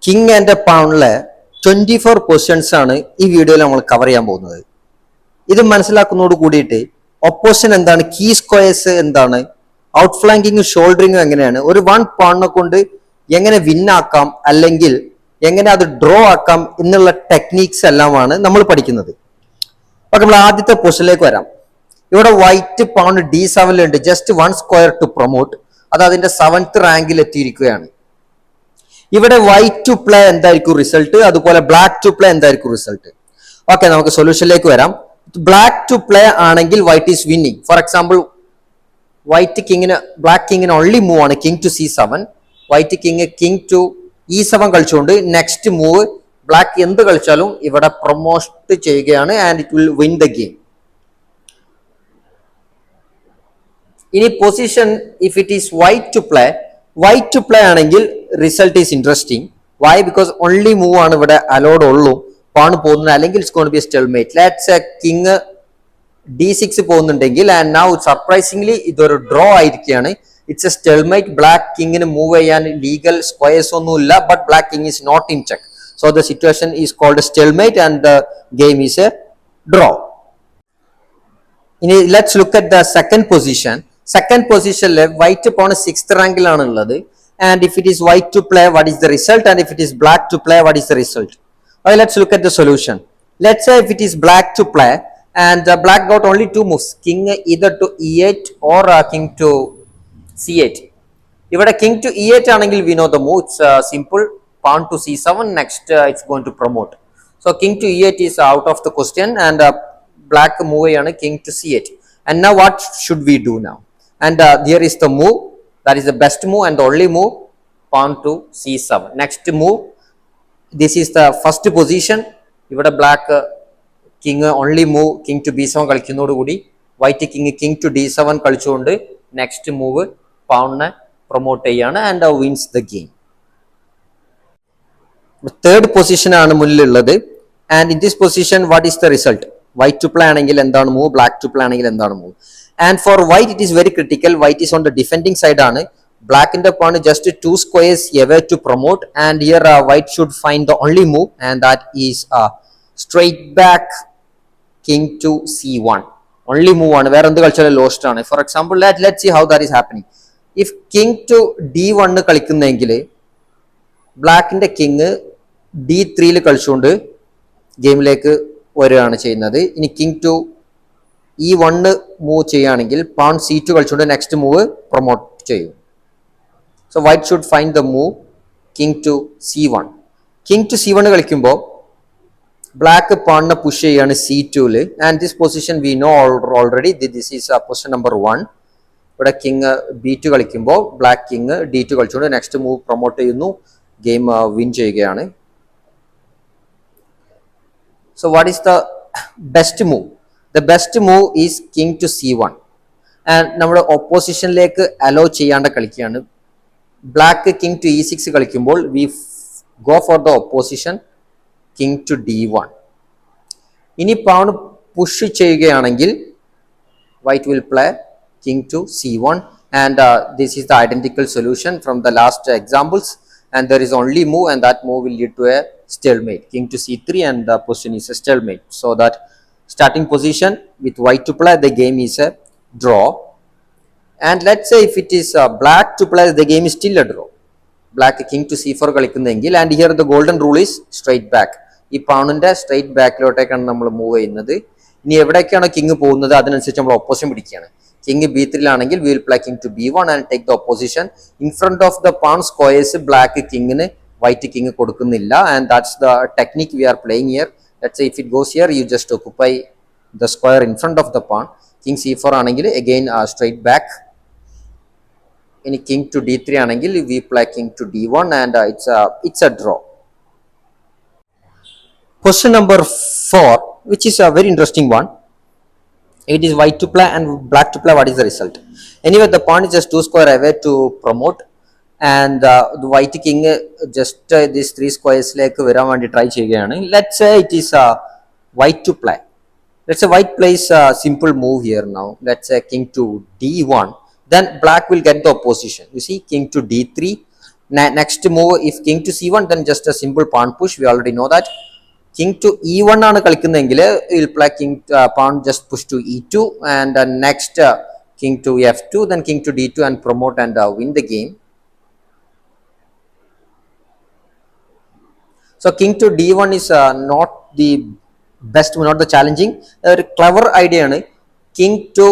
King and a pawn 24 positions ആണ് ഈ വീഡിയോയിൽ നമ്മൾ കവർ ചെയ്യാൻ പോകുന്നത്. ഇത് മനസ്സിലാക്കുന്നതോട് കൂടിയിട്ട് ഒപ്പോസിഷൻ എന്താണ്, കീ സ്ക്വയേഴ്സ് എന്താണ്, ഔട്ട് ഫ്ലാങ്കിങ് ഷോൾഡറിങ് എങ്ങനെയാണ്, ഒരു വൺ പാണിനെ കൊണ്ട് എങ്ങനെ വിൻ ആക്കാം അല്ലെങ്കിൽ എങ്ങനെ അത് ഡ്രോ ആക്കാം എന്നുള്ള ടെക്നീക്സ് എല്ലാമാണ് നമ്മൾ പഠിക്കുന്നത്. ഓക്കെ, നമ്മൾ ആദ്യത്തെ പൊസിഷനിലേക്ക് വരാം. ഇവിടെ വൈറ്റ് പാൺ D7 ഉണ്ട്, ജസ്റ്റ് 1 സ്ക്വയർ ടു പ്രൊമോട്ട്. അത് അതിന്റെ 7th റാങ്കിൽ എത്തിയിരിക്കുകയാണ്. ഇവിടെ വൈറ്റ് ടു പ്ലേ എന്തായിരിക്കും റിസൾട്ട്, അതുപോലെ ബ്ലാക്ക് ടു പ്ലേ എന്തായിരിക്കും റിസൾട്ട്. ഓക്കെ, നമുക്ക് സൊല്യൂഷനിലേക്ക് വരാം. ബ്ലാക്ക് ടു പ്ലേ ആണെങ്കിൽ white is winning. For example black കിങ്ങിന് ഓൺലി മൂവ് ആണ് king to C7. White king to E7 കളിച്ചുകൊണ്ട് നെക്സ്റ്റ് മൂവ് ബ്ലാക്ക് എന്ത് കളിച്ചാലും ഇവിടെ പ്രൊമോട്ട് ചെയ്യുകയാണ് and it will win the game. ഇനി position if it is white to play ആണെങ്കിൽ result is interesting. Why? Because only move ആണ് ഇവിടെ allowed ഉള്ളൂ, പാണ് പോകുന്നത്, അല്ലെങ്കിൽ it's going to be a stalemate. Let's a king D6 പോകുന്നുണ്ടെങ്കിൽ and now surprisingly ഇതൊരു draw ആയിരിക്കുകയാണ്. It's a stalemate. ബ്ലാക്ക് കിങ്ങിന് മൂവ് ചെയ്യാൻ ലീഗൽ സ്ക്വയേഴ്സ് ഒന്നുമില്ല, but black king is not in check. So the situation is called stalemate and the game is a draw. ഇനി let's look at the second position. Second പൊസിഷനിൽ white pawn 6th റാങ്കിലാണ് ഉള്ളത്. And if it is white to play, what is the result? And if it is black to play, what is the result? Okay, let's look at the solution. Let's say if it is black to play and black got only 2 moves, king either to E8 or king to C8. If king to E8 anengil we know the move. It's simple, pawn to C7, next it's going to promote. So king to E8 is out of the question and black move ആണ് king to C8. And now what should we do now? And here is the move. That is the best move and the only move, pawn to C7. Next move, this is the first position. ഇവിടെ black king only move king to B7 കളിക്കുന്നതോടുകൂടി white king to D7 കളിച്ചുകൊണ്ട് next move പൗണിനെ promote ചെയ്യാണ് and wins the game. Third position ആണ് മുന്നിലുള്ളത്. And in this position what is the result? White to play ആണെങ്കിൽ എന്താണ് move, black to play ആണെങ്കിൽ എന്താണ് move. And for white it is very critical. White is on the defending side ആണ്. Black in the pawn just 2 squares away to promote, and here white should find the only move, and that is straight back king to C1. Only move ആണ്, വേറെ എന്ത് കളിച്ചാലും lost ആണ്. For example, let's see how that is happening. If king to D1 കളിക്കുന്നെങ്കിൽ ബ്ലാക്കിന്റെ king D3 കളിച്ചുകൊണ്ട് ഗെയിമിലേക്ക് വരികയാണ് ചെയ്യുന്നത്. ഇനി king to E1 മൂവ് ചെയ്യുകയാണെങ്കിൽ പാൺ C2 കളിച്ചുകൊണ്ട് നെക്സ്റ്റ് മൂവ് പ്രൊമോട്ട് ചെയ്യും. So white should find the move king to C1. King to C1 കളിക്കുമ്പോൾ ബ്ലാക്ക് പാണിനെ പുഷ് ചെയ്യാണ് C2 and this position we know already. This is position number 1. ഇവിടെ king B2 കളിക്കുമ്പോൾ black king D2 കളിച്ചുകൊണ്ട് next move promote ചെയ്യുന്നു, game win ചെയ്യുകയാണ്. So what is the best move? The best move is king to C1 and നമ്മുടെ ഓപ്പോസിഷനിലേക്ക് hello ചെയ്യാണ്ട് കളിക്കുകയാണ്. Black king to E6 കളിക്കുമ്പോൾ we go for the opposition king to D1. ഇനി pawn push ചെയ്യുകയാണെങ്കിൽ white will play king to C1 and this is the identical solution from the last examples and there is only move and that move will lead to a stalemate. King to C3 and the position is a stalemate. So that starting position with white to play, the game is a draw. And let's say if it is black to play, the game is still a draw. Black king to C4 കളിക്കുന്നതെങ്കിൽ and here the golden rule is straight back. ഈ പൗണിന്റെ straight ബാക്കിലോട്ടേക്കാണ് നമ്മൾ move ചെയ്യുന്നത്. ഇനി എവിടേക്കാണോ king പോകുന്നത് അതിനനുസരിച്ച് നമ്മൾ opposition പിടിക്കുകയാണ്. King B3 ആണെങ്കിൽ we will play king to B1 and take the opposition. In front of the pawn squares black കിങ്ങിന് വൈറ്റ് കിങ് കൊടുക്കുന്നില്ല and that's the technique we are playing here. Let's say if it goes here, you just occupy the square in front of the pawn. King C4 ആണെങ്കിൽ again straight back. ഇനി king to D3 ആണെങ്കിൽ we play king to D1 and it's a draw. Question number 4, which is a very interesting one. It is white to play and black to play. What is the result? Anyway, the pawn is just 2 square away to promote and the white king just these 3 squares like varaൻ വേണ്ടി try ചെയ്യുകയാണ്. Let's say it is white to play. Let's say white plays a simple move here now. Let's say king to D1. Then black will get the opposition. You see, king to D3 Next move, if king to c1, then just a simple pawn push. We already know that. King to e1 ആണ് കളിക്കുന്നതെങ്കിൽ will play king pawn just push to e2, and next king to f2, then king to d2 and promote and win the game. So king to d1 is not the best, not the challenging. Clever idea ആണ് king to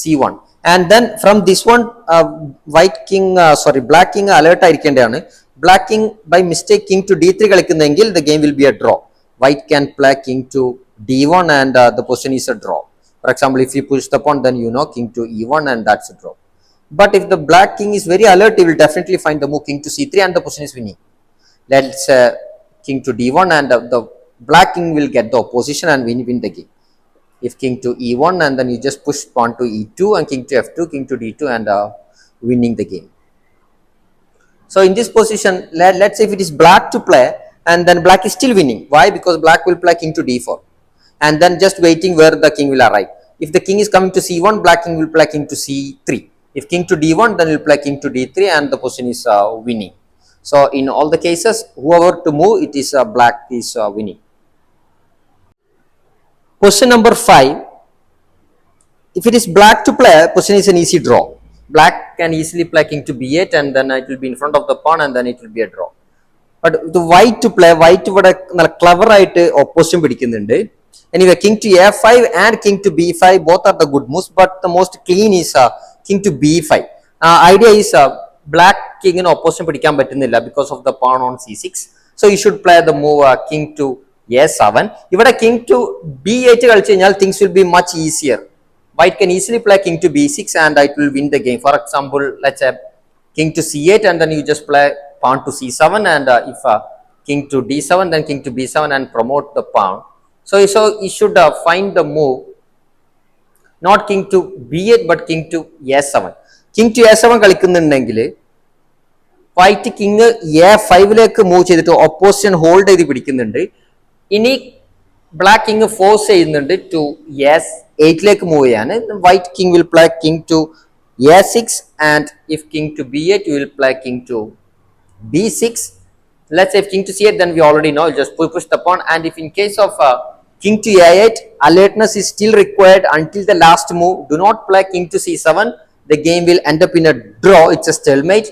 c1, and then from this one white king black king alert ആയിരിക്കേണ്ടതാണ്. Black king by mistake king to d3 കളിക്കുന്നതെങ്കിൽ the game will be a draw. White can play king to d1 and the position is a draw. For example, if you push the pawn, then you know king to e1 and that's a draw. But if the black king is very alert, he will definitely find the move king to c3 and the position is winning. Let's king to d1 and the black king will get the opposition and win the game. If king to e1 and then you just push pawn to e2 and king to f2, king to d2 and winning the game. So in this position, let's say if it is black to play and then black is still winning. Why? Because black will play king to d4 and then just waiting where the king will arrive. If the king is coming to c1, black king will play king to c3. If king to d1, then will play king to d3 and the position is winning. So in all the cases, whoever to move, it is black is winning. Position number 5. If it is black to play, position is an easy draw. Black can easily play king to b8 and then it will be in front of the pawn and then it will be a draw. But the white to play, white ഇവിടെ clever ആയിട്ട് opposition പിടിക്കുന്നുണ്ട്. Anyway, king to a5 and king to b5 both are the good moves, but the most clean is king to b5. Idea is black king in opposition പിടിക്കാൻ പറ്റുന്നില്ല because of the pawn on c6. So you should play the move king to a7. ഇവിടെ king to b8 കളിച്ചു കഴിഞ്ഞാൽ things will be much easier. White can easily play king to b6 and it will win the game. For example, let's say king to c8 and then you just play pawn to c7 and if king to d7, then king to b7 and promote the pawn. So you should find the move not king to b8 but king to a7. King to a7 കളിക്കുന്നുണ്ടെങ്കിൽ white king a5 lake move ചെയ്തിട്ട് opposition hold ചെയ്ത് പിടിക്കുന്നുണ്ട്. ഇനി black king force ചെയ്യുന്നുണ്ട് to a8 lake move ചെയ്യാൻ. White king will play king to a6 and if king to b8 you will play king to b6. Let's say if king to c8, then we already know, just push the pawn. And if in case of king to a8, alertness is still required until the last move. Do not play king to c7. The game will end up in a draw. It's a stalemate.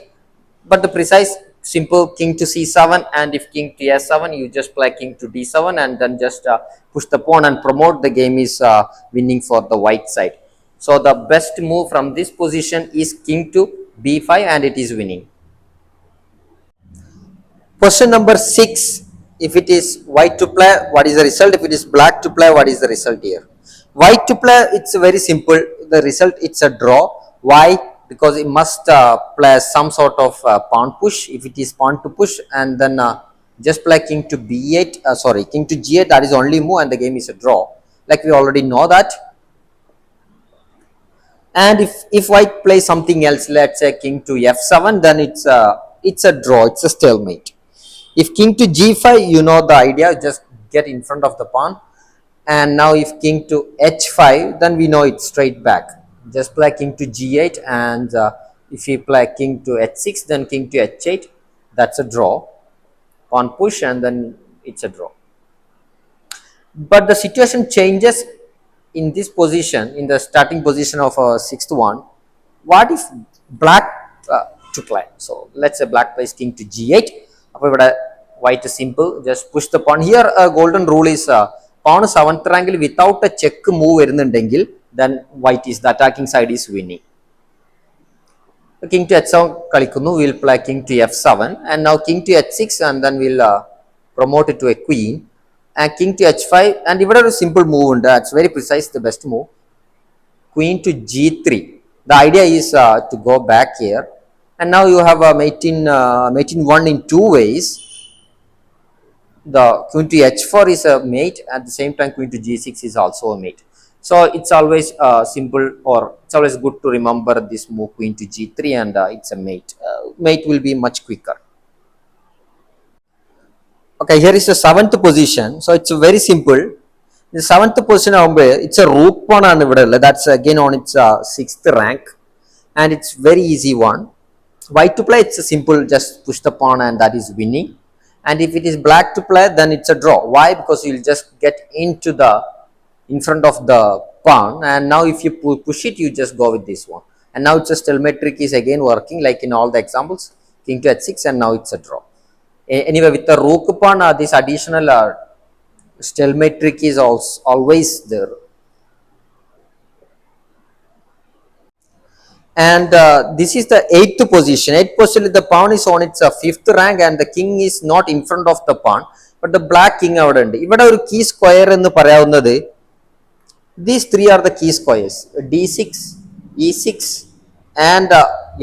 But the precise simple king to c7 and if king to a7, you just play king to d7 and then just push the pawn and promote. The game is winning for the white side. So the best move from this position is king to b5 and it is winning. Question number 6. If it is white to play, what is the result? If it is black to play, what is the result here? White to play, it's very simple. The result, it's a draw. Why? Because it must play some sort of pawn push. If it is pawn to push and then just play king to b8, king to g8, that is only move and the game is a draw. Like we already know that. And if white plays something else, let's say king to f7, then it's a draw, it's a stalemate. If king to g5, you know the idea, just get in front of the pawn. And now if king to h5, then we know it's straight back. Just play king to g8 and if you play king to h6, then king to h8, that's a draw. Pawn push and then it's a draw. But the situation changes in this position, in the starting position of a sixth one. What if black to play? So let's say black plays king to g8. White is simple, just push the pawn. Here a golden rule is pawn 7th rank without a check move വരുന്നുണ്ടെങ്കിൽ then white is the attacking side is winning. King to h7 കളിക്കുന്നു, we'll play king to f7 and now king to h6 and then we'll promote it to a queen and king to h5 and ഇവിടെ ഒരു simple move ഉണ്ട്, that's very precise, the best move, queen to g3. The idea is to go back here and now you have a mate in one in two ways. The queen to h4 is a mate, at the same time queen to g6 is also a mate. So it's always simple, or it's always good to remember this move queen to g3 and it's a mate. Mate will be much quicker. Okay, here is the 7th position. So it's very simple. The 7th position it's a rook pawn and that's again on its 6th rank and it's very easy one. White to play, it's a simple, just push the pawn and that is winning. And if it is black to play, then it's a draw. Why? Because you'll just get into the in front of the pawn, and now if you push it, you just go with this one. And now it's a stalemate trick is again working like in all the examples. King to h6, and now it's a draw. Anyway, with the rook pawn, this additional stalemate trick is also always there. And this is the eighth position. Eighth position, the pawn is on its fifth rank, and the king is not in front of the pawn, but the black king അവിടെ ഉണ്ട്. ഇവിടെ ഒരു key square എന്ന് പറയാവുന്നത്, these three are the key squares: d6, e6, and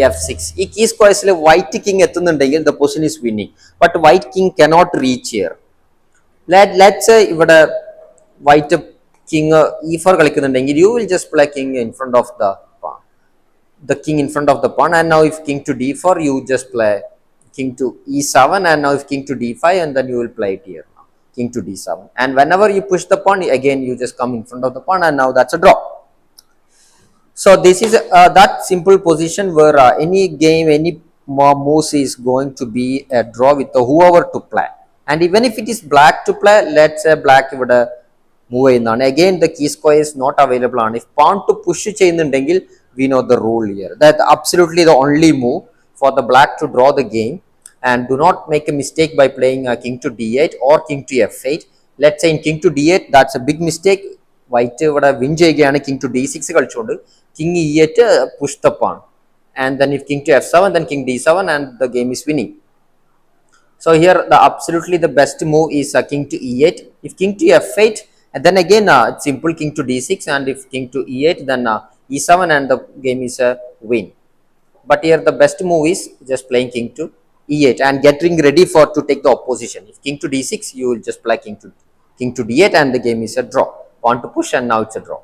f6. ഈ key squares ൽ white king എത്തുന്നുണ്ടെങ്കിൽ the position is winning, but white king cannot reach here. Let's say ഇവിടെ white king e4 കളിക്കുന്നുണ്ടെങ്കിൽ, you will just play king in front of the king in front of the pawn, and now if king to d4, you just play king to e7, and now if king to d5, and then you will play it here now, king to d7, and whenever you push the pawn, again you just come in front of the pawn, and now that's a draw. So this is that simple position where any game, any moves is going to be a draw with the whoever to play. And even if it is black to play, let's say black ഇവിടെ move ചെയ്യുന്നതാണ്, again the key square is not available ആണ്. If pawn to push ചെയ്യുന്നുണ്ടെങ്കിൽ, we know the rule here, that absolutely the only move for the black to draw the game. And do not make a mistake by playing king to d8 or king to f8. Let's say in king to d8, that's a big mistake. White ഇവിടെ win ചെയ്യുകയാണ് king to d6 കളിച്ചുകൊണ്ട്, king e8 push the pawn, and then if king to f7, then king d7, and the game is winning. So here the absolutely the best move is king to e8. If king to f8, and then again it's simple, king to d6, and if king to e8, then e7, and the game is a win. But here the best move is just playing king to e8 and getting ready for to take the opposition. If king to d6, you will just play king to d8, and the game is a draw. Pawn to push, and now it's a draw.